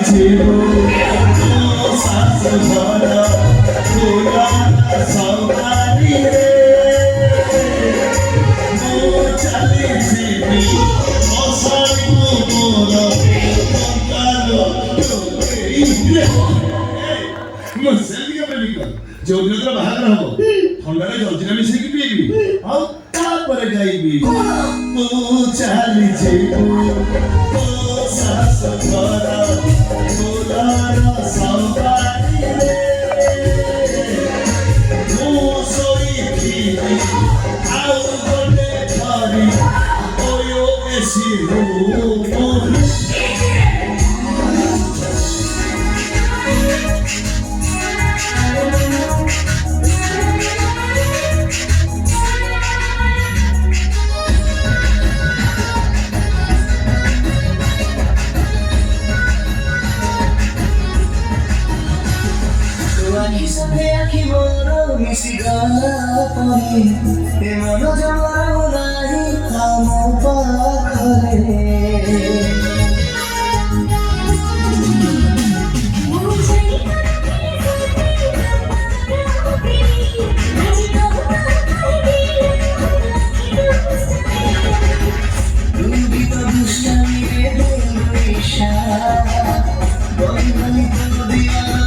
जीवो तो सास भरा पूरा सवारी रे मो चली जीवी मसाई मोरा कालो मो सेल्फी का प्रेमिका जोगिंद्र बाहागर हबो थंडारे जलजिरा मिसेकी पीबी आ तापर गाइबी मो चली जीवो तो सास भरा Akhi moro misigala pani emono jamaro nahi amo pakhare Dubita dustami re doisha Bani to diya